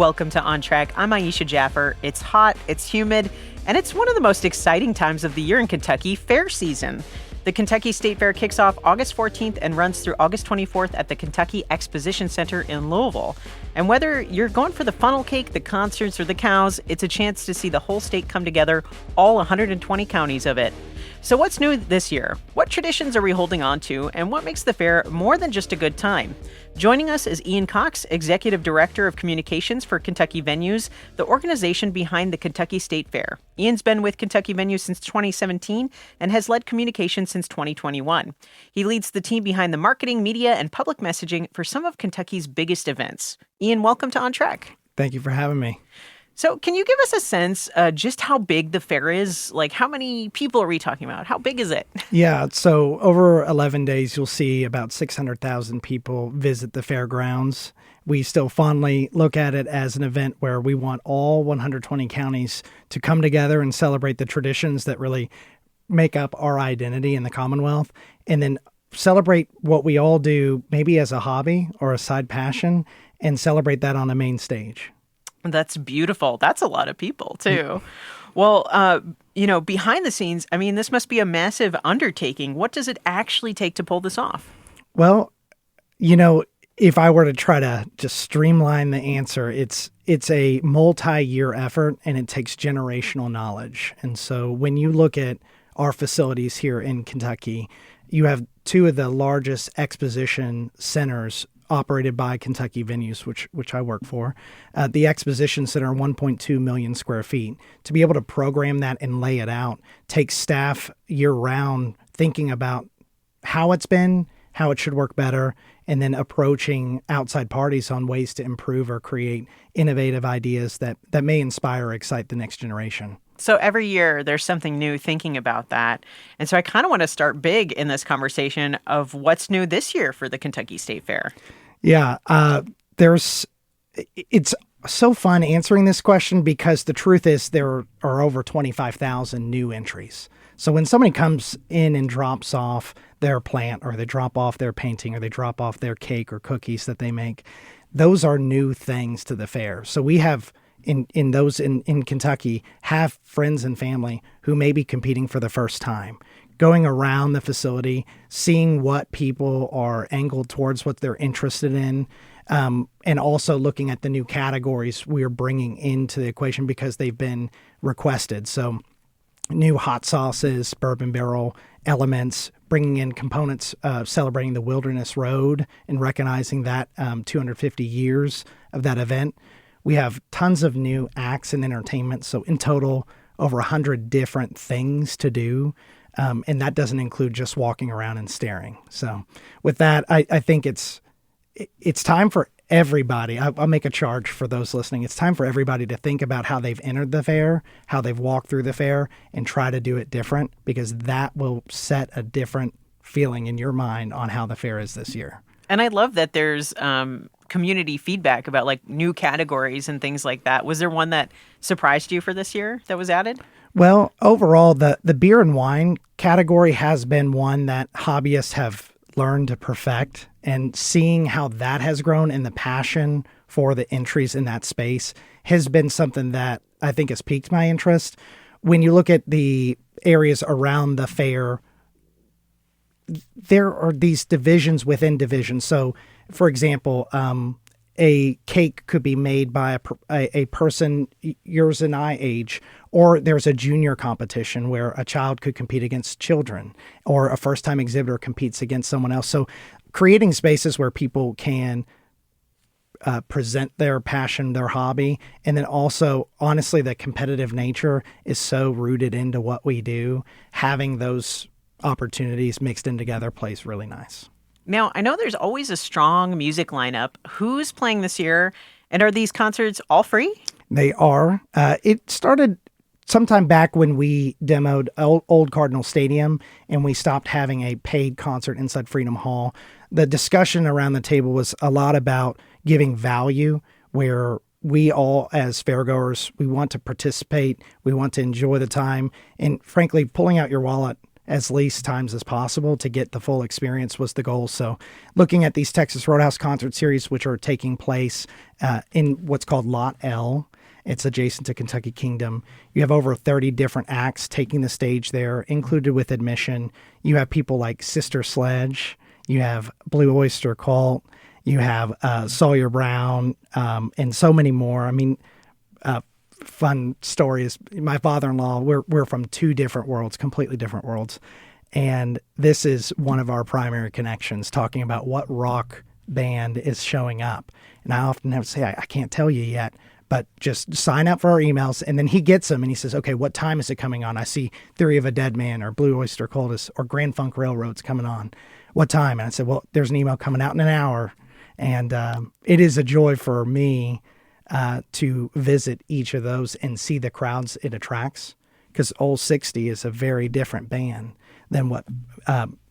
Welcome to On Track. I'm Aisha Jaffer. It's hot, it's humid, and it's one of the most exciting times of the year in Kentucky, fair season. The Kentucky State Fair kicks off August 14th and runs through August 24th at the Kentucky Exposition Center in Louisville. And whether you're going for the funnel cake, the concerts, or the cows, it's a chance to see the whole state come together, all 120 counties of it. So what's new this year? What traditions are we holding on to, and what makes the fair more than just a good time? Joining us is Ian Cox, Executive Director of Communications for Kentucky Venues, the organization behind the Kentucky State Fair. Ian's been with Kentucky Venues since 2017 and has led communications since 2021. He leads the team behind the marketing, media, and public messaging for some of Kentucky's biggest events. Ian, welcome to On Track. Thank you for having me. So can you give us a sense just how big the fair is? Like, how many people are we talking about? How big is it? Yeah, so over 11 days, you'll see about 600,000 people visit the fairgrounds. We still fondly look at it as an event where we want all 120 counties to come together and celebrate the traditions that really make up our identity in the Commonwealth, and then celebrate what we all do maybe as a hobby or a side passion, and celebrate that on the main stage. That's beautiful. That's a lot of people, too. Well, behind the scenes, I mean, this must be a massive undertaking. What does it actually take to pull this off? Well, if I were to try to just streamline the answer, it's a multi-year effort, and it takes generational knowledge. And so when you look at our facilities here in Kentucky, you have two of the largest exposition centers operated by Kentucky Venues, which I work for. The Exposition Center, 1.2 million square feet. To be able to program that and lay it out takes staff year-round thinking about how it's been, how it should work better, and then approaching outside parties on ways to improve or create innovative ideas that may inspire or excite the next generation. So every year there's something new thinking about that. And so I kind of want to start big in this conversation of what's new this year for the Kentucky State Fair. Yeah, it's so fun answering this question because the truth is there are over 25,000 new entries. So when somebody comes in and drops off their plant, or they drop off their painting, or they drop off their cake or cookies that they make, those are new things to the fair. So we have in Kentucky have friends and family who may be competing for the first time, going around the facility, seeing what people are angled towards, what they're interested in, and also looking at the new categories we're bringing into the equation because they've been requested. So new hot sauces, bourbon barrel elements, bringing in components, celebrating the Wilderness Road and recognizing that 250 years of that event. We have tons of new acts and entertainment. So in total, over 100 different things to do. And that doesn't include just walking around and staring. So with that, I think it's time for everybody. I'll make a charge for those listening. It's time for everybody to think about how they've entered the fair, how they've walked through the fair, and try to do it different, because that will set a different feeling in your mind on how the fair is this year. And I love that there's community feedback about like new categories and things like that. Was there one that surprised you for this year that was added? Well, overall, the beer and wine category has been one that hobbyists have learned to perfect, and seeing how that has grown and the passion for the entries in that space has been something that I think has piqued my interest. When you look at the areas around the fair, there are these divisions within divisions. So, for example, a cake could be made by a person yours and I age, or there's a junior competition where a child could compete against children, or a first-time exhibitor competes against someone else. So creating spaces where people can present their passion, their hobby, and then also, honestly, the competitive nature is so rooted into what we do. Having those opportunities mixed in together plays really nice. Now, I know there's always a strong music lineup. Who's playing this year? And are these concerts all free? They are. It started sometime back when we demoed Old Cardinal Stadium and we stopped having a paid concert inside Freedom Hall. The discussion around the table was a lot about giving value, where we all, as fairgoers, we want to participate, we want to enjoy the time, and frankly, pulling out your wallet as least times as possible to get the full experience was the goal. So looking at these Texas Roadhouse concert series, which are taking place in what's called Lot L, it's adjacent to Kentucky Kingdom. You have over 30 different acts taking the stage there, included with admission. You have people like Sister Sledge. You have Blue Oyster Cult. You have Sawyer Brown, and so many more. I mean, fun story is my father-in-law, we're from two different worlds, completely different worlds. And this is one of our primary connections, talking about what rock band is showing up. And I often have to say, I can't tell you yet, but just sign up for our emails. And then he gets them and he says, okay, what time is it coming on? I see Theory of a Dead Man or Blue Oyster Cult or Grand Funk Railroad's coming on. What time? And I said, well, there's an email coming out in an hour. And it is a joy for me to visit each of those and see the crowds it attracts, because Old 60 is a very different band than what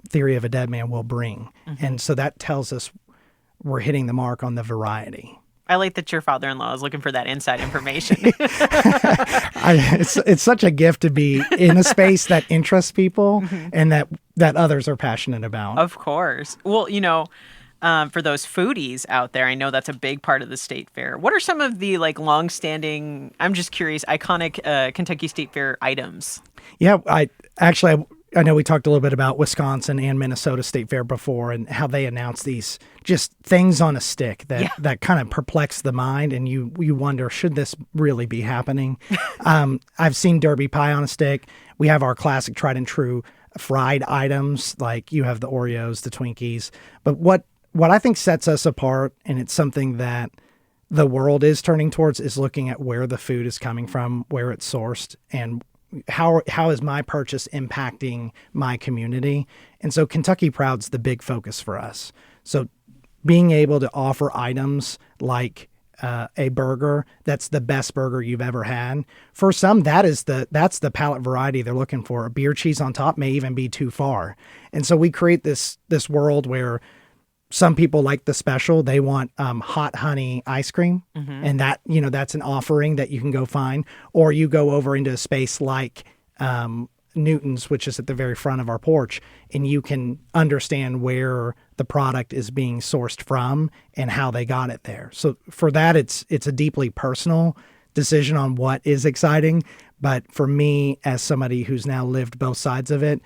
Theory of a Dead Man will bring. Mm-hmm. And so that tells us we're hitting the mark on the variety. I like that your father-in-law is looking for that inside information. It's such a gift to be in a space that interests people and that others are passionate about. Of course. Well, for those foodies out there, I know that's a big part of the state fair. What are some of the long-standing, I'm just curious, iconic Kentucky State Fair items? Yeah, I know we talked a little bit about Wisconsin and Minnesota State Fair before and how they announce these just things on a stick that kind of perplex the mind, and you wonder, should this really be happening? I've seen Derby pie on a stick. We have our classic tried and true fried items, like you have the Oreos, the Twinkies. But what I think sets us apart, and it's something that the world is turning towards, is looking at where the food is coming from, where it's sourced, and how is my purchase impacting my community. And so Kentucky Proud's the big focus for us. So being able to offer items like a burger that's the best burger you've ever had. For some, that's the palate variety they're looking for. A beer cheese on top may even be too far. And so we create this world where some people like the special. They want hot honey ice cream, and that's an offering that you can go find. Or you go over into a space like Newton's, which is at the very front of our porch, and you can understand where the product is being sourced from and how they got it there. So for that, it's a deeply personal decision on what is exciting. But for me, as somebody who's now lived both sides of it,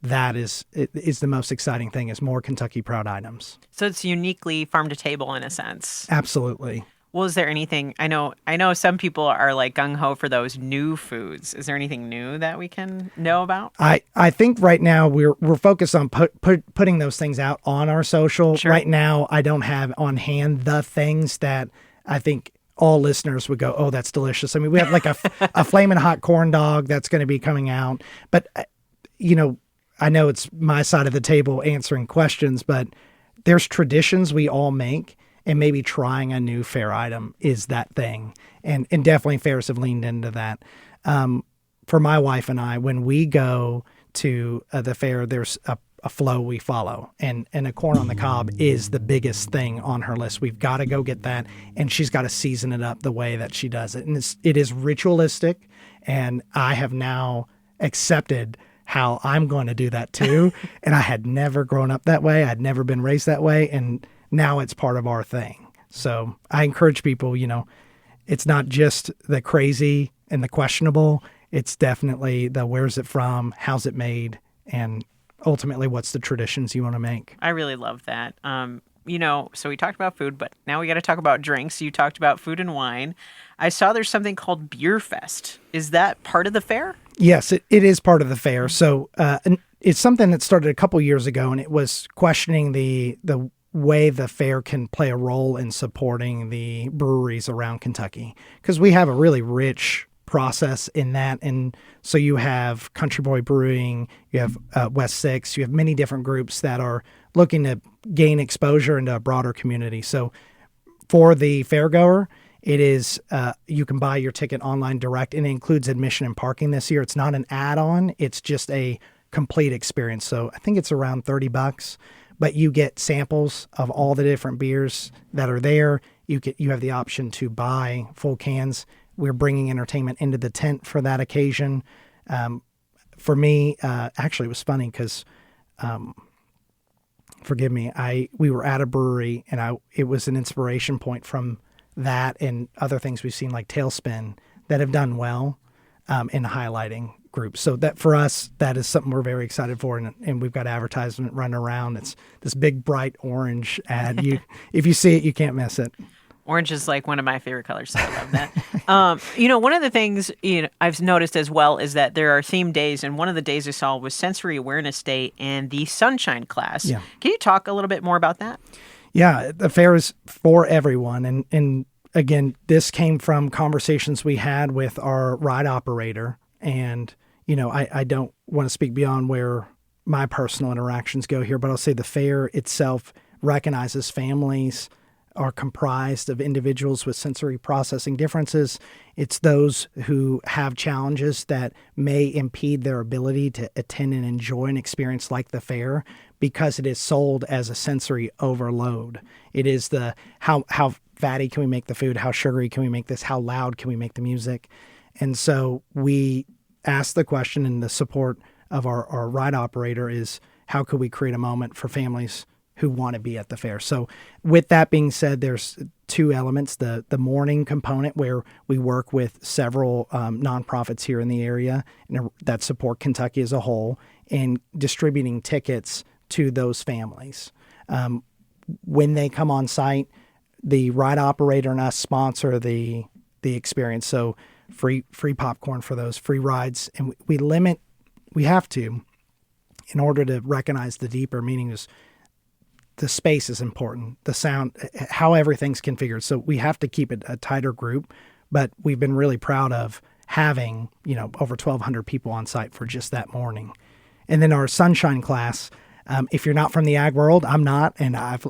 that is the most exciting thing, is more Kentucky Proud items. So it's uniquely farm to table in a sense. Absolutely. Well, is there anything, I know some people are like gung-ho for those new foods. Is there anything new that we can know about? I think right now we're focused on putting those things out on our social. Sure. Right now, I don't have on hand the things that I think all listeners would go, oh, that's delicious. I mean, we have like a flaming hot corn dog that's going to be coming out. But, I know it's my side of the table answering questions, but there's traditions we all make, and maybe trying a new fair item is that thing. And definitely fairs have leaned into that. For my wife and I, when we go to the fair, there's a flow we follow, and a corn on the cob is the biggest thing on her list. We've got to go get that, and she's got to season it up the way that she does it. And it is ritualistic, and I have now accepted how I'm going to do that too. And I had never grown up that way. I'd never been raised that way. And now it's part of our thing. So I encourage people, it's not just the crazy and the questionable. It's definitely the where's it from, how's it made, and ultimately what's the traditions you want to make. I really love that. So we talked about food, but now we got to talk about drinks. You talked about food and wine. I saw there's something called Beer Fest. Is that part of the fair? Yes, it is part of the fair. So it's something that started a couple years ago, and it was questioning the way the fair can play a role in supporting the breweries around Kentucky, because we have a really rich process in that. And so you have Country Boy Brewing, you have West Six, you have many different groups that are looking to gain exposure into a broader community. So for the fairgoer, it is you can buy your ticket online direct, and it includes admission and parking this year. It's not an add-on. It's just a complete experience. So I think it's around $30, but you get samples of all the different beers that are there. You have the option to buy full cans. We're bringing entertainment into the tent for that occasion. for me, actually, it was funny because, forgive me, we were at a brewery, and it was an inspiration point from that and other things we've seen like Tailspin that have done well in highlighting groups. So that for us, that is something we're very excited for, and we've got advertisement running around. It's this big bright orange ad. If you see it, you can't miss it. Orange is like one of my favorite colors, so I love that. One of the things I've noticed as well is that there are themed days, and one of the days I saw was Sensory Awareness Day and the Sunshine Class. Yeah. Can you talk a little bit more about that? Yeah, the fair is for everyone, and again, this came from conversations we had with our ride operator, and I don't want to speak beyond where my personal interactions go here, but I'll say the fair itself recognizes families are comprised of individuals with sensory processing differences. It's those who have challenges that may impede their ability to attend and enjoy an experience like the fair because it is sold as a sensory overload. It is the how fatty can we make the food, how sugary can we make this, how loud can we make the music. And so we asked the question, and the support of our ride operator is, how could we create a moment for families who want to be at the fair? So with that being said, there's two elements, the morning component where we work with several nonprofits here in the area that support Kentucky as a whole in distributing tickets to those families. When they come on site, the ride operator and us sponsor the experience. So free popcorn for those, free rides. And we have to, in order to recognize the deeper meaning, is the space is important, the sound, how everything's configured. So we have to keep it a tighter group, but we've been really proud of having, over 1,200 people on site for just that morning. And then our Sunshine Class, if you're not from the ag world, I'm not, and I've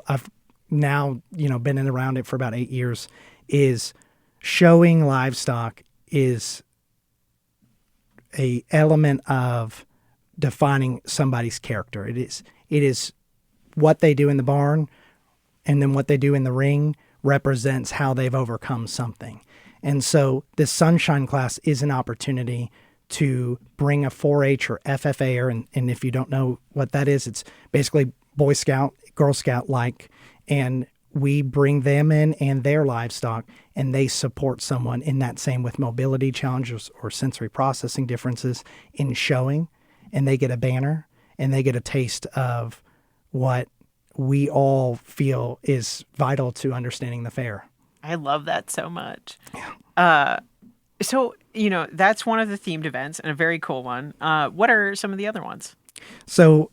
now, been around it for about 8 years, is showing livestock is a element of defining somebody's character. It is what they do in the barn, and then what they do in the ring represents how they've overcome something. And so this Sunshine Class is an opportunity to bring a 4-H or FFA, and if you don't know what that is, it's basically Boy Scout, Girl Scout-like, and we bring them in and their livestock, and they support someone in that same with mobility challenges or sensory processing differences in showing, and they get a banner, and they get a taste of what we all feel is vital to understanding the fair. I love that so much. So, that's one of the themed events and a very cool one. What are some of the other ones? So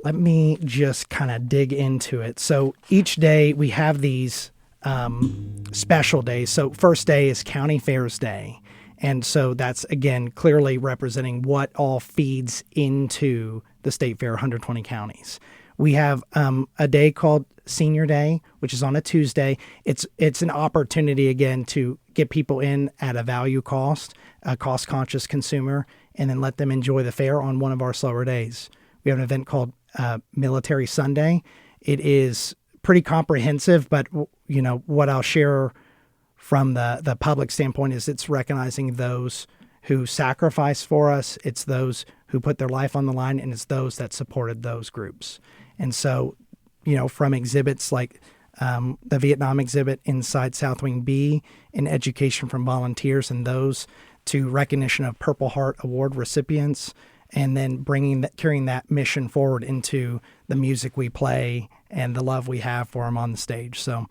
let me just kind of dig into it. So each day we have these special days. So first day is County Fairs Day. And so that's, again, clearly representing what all feeds into the State Fair, 120 counties. We have a day called Senior Day, which is on a Tuesday. It's an opportunity, again, to get people in at a value cost, a cost-conscious consumer, and then let them enjoy the fair on one of our slower days. We have an event called Military Sunday. It is pretty comprehensive, but, what I'll share from the public standpoint is it's recognizing those who sacrifice for us. It's those who put their life on the line, and it's those that supported those groups. And so, from exhibits like the Vietnam exhibit inside South Wing B, and education from volunteers and those, to recognition of Purple Heart Award recipients, and then carrying that mission forward into the music we play and the love we have for them on the stage. So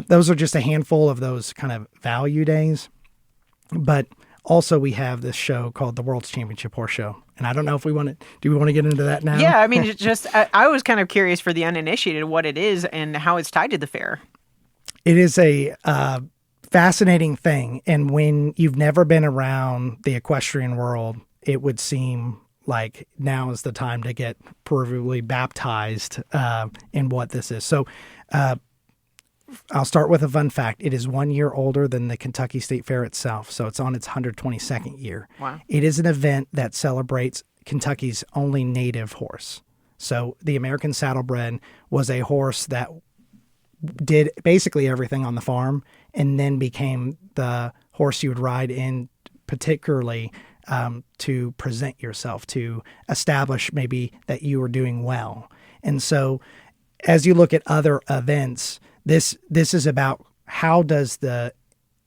those are just a handful of those kind of value days. But also we have this show called the World's Championship Horse Show. And I don't know if do we want to get into that now? Yeah, I mean, I was kind of curious for the uninitiated what it is and how it's tied to the fair. It is a fascinating thing. And when you've never been around the equestrian world, it would seem like now is the time to get proverbially baptized in what this is. So I'll start with a fun fact. It is 1 year older than the Kentucky State Fair itself, so it's on its 122nd year. Wow. It is an event that celebrates Kentucky's only native horse. So the American Saddlebred was a horse that did basically everything on the farm and then became the horse you would ride in, particularly to present yourself, to establish maybe that you are doing well. And so as you look at other events, this is about how does the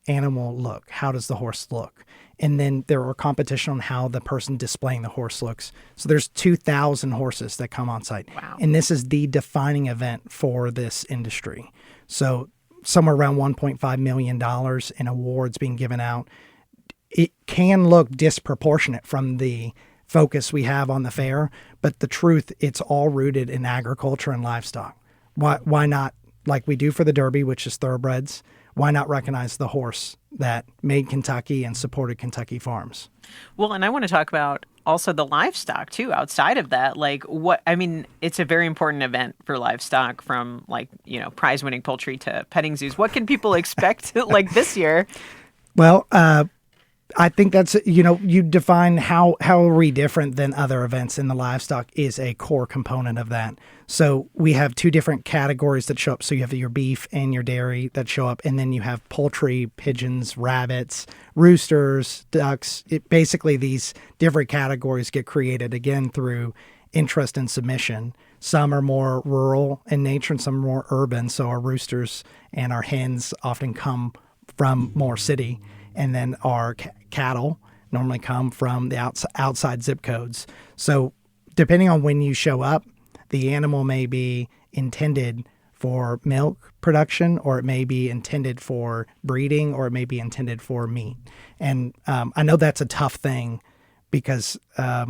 animal look? How does the horse look? And then there are competition on how the person displaying the horse looks. So there's 2,000 horses that come on site. Wow. And this is the defining event for this industry. So somewhere around $1.5 million in awards being given out. It can look disproportionate from the focus we have on the fair, but the truth, it's all rooted in agriculture and livestock. Why not, like we do for the Derby, which is thoroughbreds, why not recognize the horse that made Kentucky and supported Kentucky farms? Well, and I want to talk about also the livestock too, outside of that. Like it's a very important event for livestock, from prize winning poultry to petting zoos. What can people expect like this year? Well, I think that's, you define how are we different than other events, and the livestock is a core component of that. So we have two different categories that show up. So you have your beef and your dairy that show up, and then you have poultry, pigeons, rabbits, roosters, ducks. Basically, these different categories get created again through interest and submission. Some are more rural in nature and some are more urban. So our roosters and our hens often come from more city. And then our cattle normally come from the outside zip codes. So depending on when you show up, the animal may be intended for milk production, or it may be intended for breeding, or it may be intended for meat. And I know that's a tough thing because I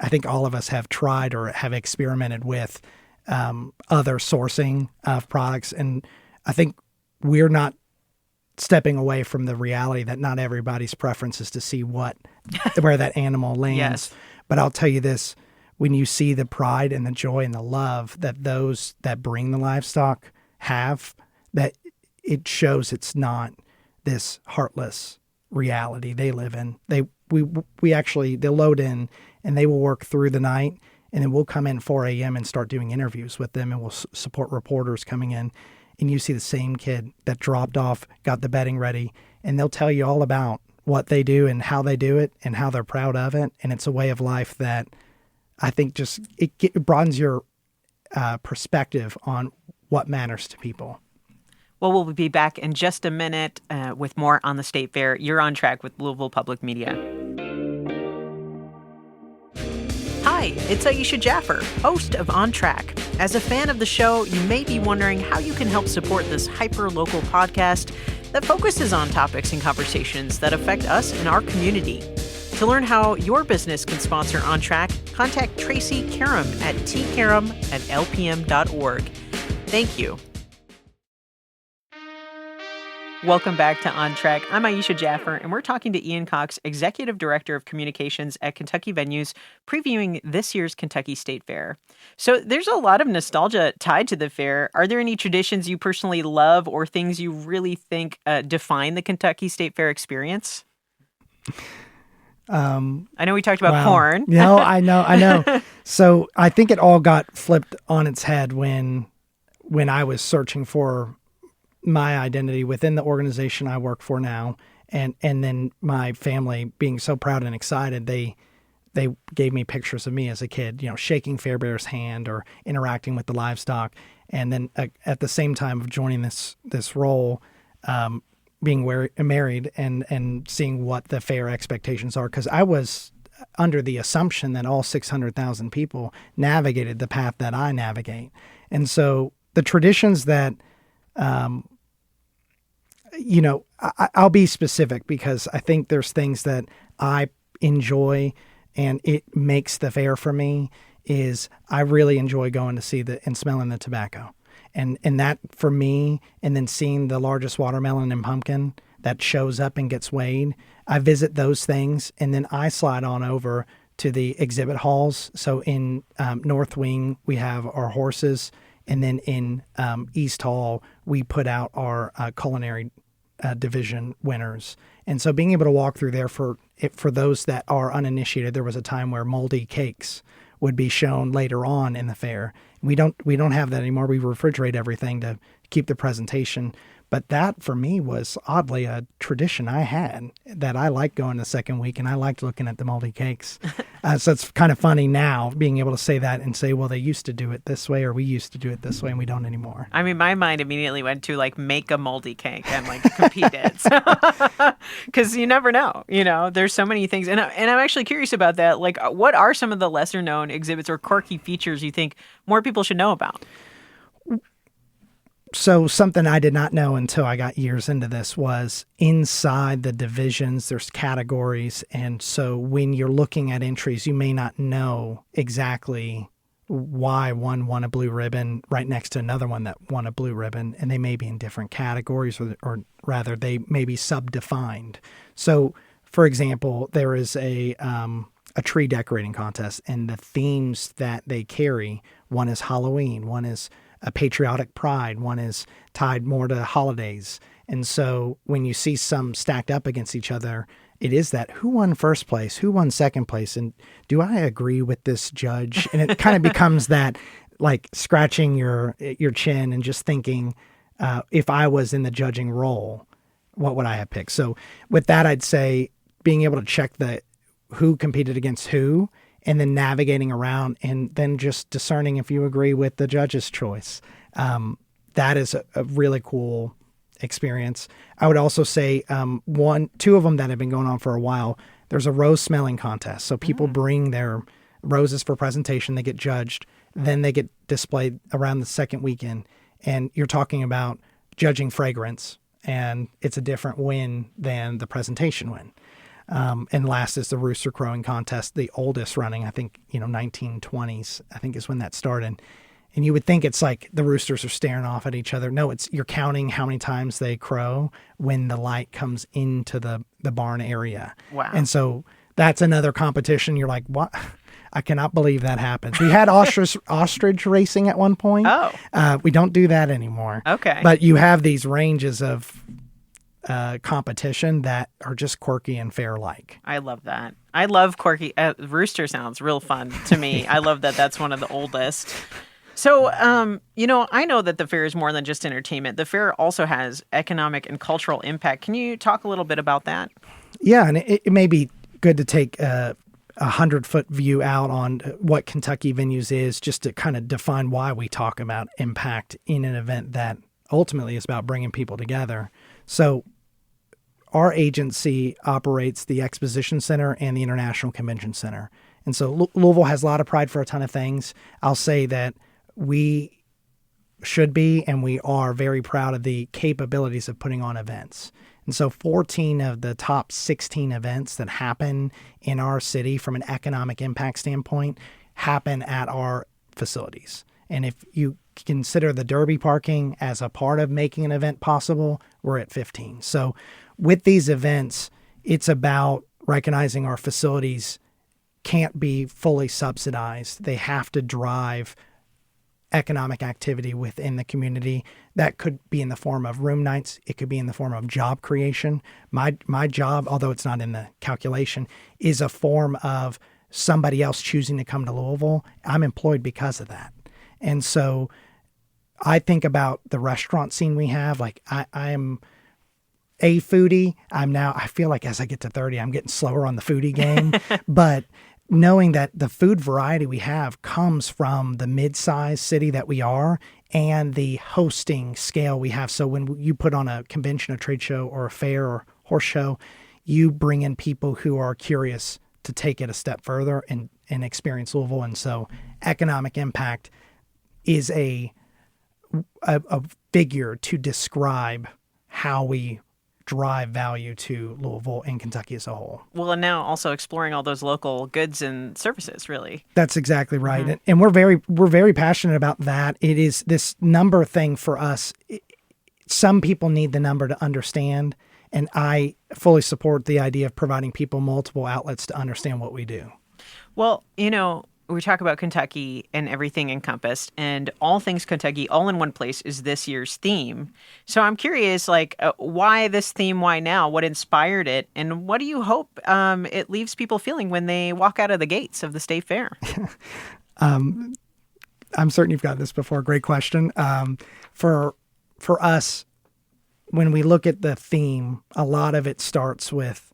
think all of us have tried or have experimented with other sourcing of products. And I think we're not stepping away from the reality that not everybody's preference is to see where that animal lands. Yes. But I'll tell you this, when you see the pride and the joy and the love that those that bring the livestock have, that it shows it's not this heartless reality they live in. They'll load in and they will work through the night, and then we'll come in 4 a.m. and start doing interviews with them, and we'll support reporters coming in. And you see the same kid that dropped off, got the bedding ready, and they'll tell you all about what they do and how they do it and how they're proud of it. And it's a way of life that I think just it broadens your perspective on what matters to people. Well, we'll be back in just a minute with more on the State Fair. You're on track with Louisville Public Media. Hi, it's Aisha Jaffer, host of On Track. As a fan of the show, you may be wondering how you can help support this hyper-local podcast that focuses on topics and conversations that affect us and our community. To learn how your business can sponsor On Track, contact Tracy Karam at tkaram@lpm.org. Thank you. Welcome back to On Track. I'm Aisha Jaffer, and we're talking to Ian Cox, Executive Director of Communications at Kentucky Venues, previewing this year's Kentucky State Fair. So there's a lot of nostalgia tied to the fair. Are there any traditions you personally love or things you really think define the Kentucky State Fair experience? I know we talked about corn. No, I know. So I think it all got flipped on its head when I was searching for my identity within the organization I work for now, and then my family being so proud and excited, they gave me pictures of me as a kid, shaking Fairbear's hand or interacting with the livestock, and then at the same time of joining this role, being married and seeing what the fair expectations are, because I was under the assumption that all 600,000 people navigated the path that I navigate, and so the traditions that I'll be specific because I think there's things that I enjoy and it makes the fair for me is I really enjoy going to see and smelling the tobacco. And that for me, and then seeing the largest watermelon and pumpkin that shows up and gets weighed, I visit those things and then I slide on over to the exhibit halls. So in North Wing, we have our horses. And then in East Hall, we put out our culinary division winners. And so being able to walk through there for those that are uninitiated, there was a time where moldy cakes would be shown later on in the fair. We don't have that anymore. We refrigerate everything to keep the presentation. But that for me was oddly a tradition I had, that I liked going the second week and I liked looking at the moldy cakes. So it's kind of funny now being able to say that and say, well, they used to do it this way, or we used to do it this way, and we don't anymore. I mean, my mind immediately went to like make a moldy cake and like compete it. Because you never know, there's so many things. And I'm actually curious about that. Like, what are some of the lesser known exhibits or quirky features you think more people should know about? So something I did not know until I got years into this was inside the divisions, there's categories. And so when you're looking at entries, you may not know exactly why one won a blue ribbon right next to another one that won a blue ribbon. And they may be in different categories, or rather they may be sub-defined. So for example, there is a tree decorating contest, and the themes that they carry, one is Halloween, one is a patriotic pride, one is tied more to holidays. And so when you see some stacked up against each other, it is that who won first place, who won second place, and do I agree with this judge? And it kind of becomes that, like, scratching your chin and just thinking, if I was in the judging role, what would I have picked? So with that, I'd say being able to check who competed against who, and then navigating around, and then just discerning if you agree with the judge's choice. That is a really cool experience. I would also say two of them that have been going on for a while. There's a rose smelling contest. So people bring their roses for presentation. They get judged. Then they get displayed around the second weekend. And you're talking about judging fragrance, and it's a different win than the presentation win. And last is the rooster crowing contest, the oldest running, I think, 1920s, I think is when that started. And you would think it's like the roosters are staring off at each other. No, you're counting how many times they crow when the light comes into the barn area. Wow. And so that's another competition. You're like, what? I cannot believe that happens. We had ostrich racing at one point. Oh. We don't do that anymore. Okay. But you have these ranges of competition that are just quirky and fair-like. I love that. I love quirky. Rooster sounds real fun to me. I love that that's one of the oldest. So, I know that the fair is more than just entertainment. The fair also has economic and cultural impact. Can you talk a little bit about that? Yeah, and it may be good to take a 100-foot view out on what Kentucky Venues is, just to kind of define why we talk about impact in an event that ultimately is about bringing people together. So our agency operates the Exposition Center and the International Convention Center. And so Louisville has a lot of pride for a ton of things. I'll say that we should be, and we are very proud of the capabilities of putting on events. And so 14 of the top 16 events that happen in our city from an economic impact standpoint happen at our facilities. And if you consider the Derby parking as a part of making an event possible, we're at 15. So with these events, it's about recognizing our facilities can't be fully subsidized. They have to drive economic activity within the community. That could be in the form of room nights. It could be in the form of job creation. My job, although it's not in the calculation, is a form of somebody else choosing to come to Louisville. I'm employed because of that. And so I think about the restaurant scene we have. Like I'm a foodie. I feel like as I get to 30, I'm getting slower on the foodie game. But knowing that the food variety we have comes from the mid-sized city that we are and the hosting scale we have. So when you put on a convention, a trade show, or a fair or horse show, you bring in people who are curious to take it a step further and experience Louisville. And so economic impact is a figure to describe how we drive value to Louisville and Kentucky as a whole. Well, and now also exploring all those local goods and services, really. That's exactly right. Mm-hmm. And we're very passionate about that. It is this number thing for us. Some people need the number to understand, and I fully support the idea of providing people multiple outlets to understand what we do. Well, we talk about Kentucky and everything encompassed, and all things Kentucky all in one place is this year's theme. So I'm curious, why this theme? Why now? What inspired it? And what do you hope it leaves people feeling when they walk out of the gates of the State Fair? I'm certain you've got this before. Great question. For us, when we look at the theme, a lot of it starts with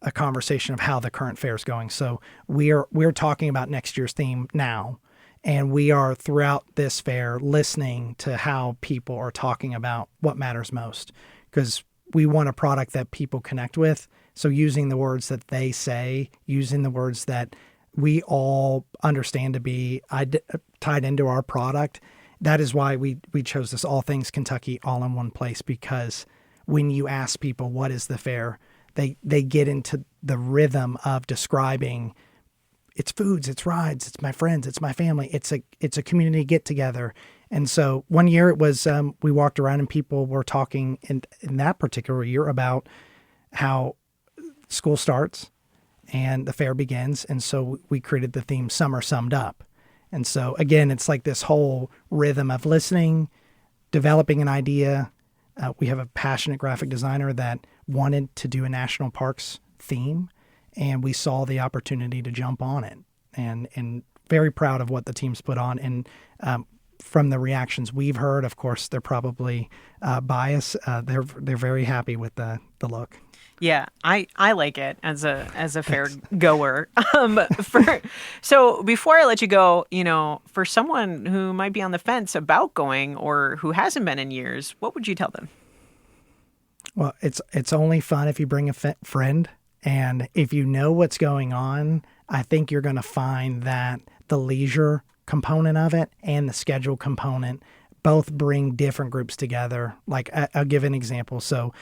a conversation of how the current fair is going. So we're talking about next year's theme now, and we are throughout this fair listening to how people are talking about what matters most, because we want a product that people connect with. So using the words that they say, using the words that we all understand to be tied into our product. That is why we chose this All Things Kentucky all in one place, because when you ask people what is the fair, they get into the rhythm of describing it's foods, it's rides, it's my friends, it's my family, it's a community get together. And so one year it was we walked around and people were talking in that particular year about how school starts and the fair begins. And so we created the theme Summer Summed Up. And so again, it's like this whole rhythm of listening, developing an idea. We have a passionate graphic designer that wanted to do a national parks theme, and we saw the opportunity to jump on it, and very proud of what the team's put on. And from the reactions we've heard, of course, they're probably biased. They're very happy with the look. Yeah, I like it as a fair goer. So before I let you go, for someone who might be on the fence about going or who hasn't been in years, what would you tell them? Well, it's only fun if you bring a friend, and if you know what's going on, I think you're going to find that the leisure component of it and the schedule component both bring different groups together. Like I'll give an example. So,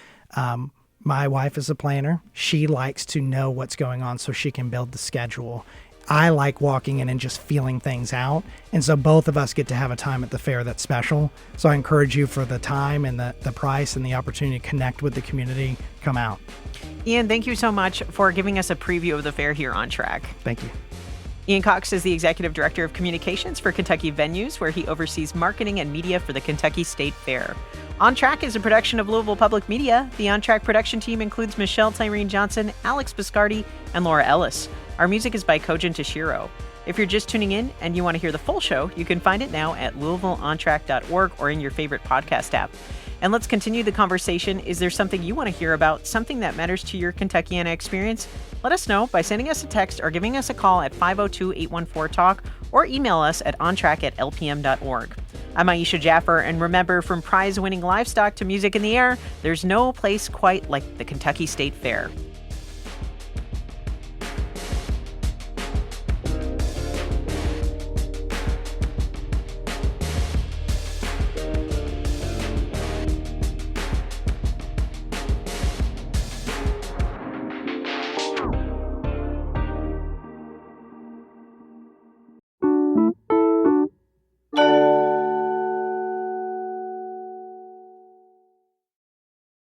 my wife is a planner. She likes to know what's going on so she can build the schedule. I like walking in and just feeling things out. And so both of us get to have a time at the fair that's special. So I encourage you, for the time and the price and the opportunity to connect with the community, come out. Ian, thank you so much for giving us a preview of the fair here on Track. Thank you. Ian Cox is the Executive Director of Communications for Kentucky Venues, where he oversees marketing and media for the Kentucky State Fair. On Track is a production of Louisville Public Media. The On Track production team includes Michelle Tyreen Johnson, Alex Biscardi, and Laura Ellis. Our music is by Kojin Toshiro. If you're just tuning in and you want to hear the full show, you can find it now at LouisvilleOnTrack.org or in your favorite podcast app. And let's continue the conversation. Is there something you want to hear about, something that matters to your Kentuckiana experience? Let us know by sending us a text or giving us a call at 502-814-TALK or email us at ontrack@lpm.org. I'm Aisha Jaffer, and remember, from prize-winning livestock to music in the air, there's no place quite like the Kentucky State Fair.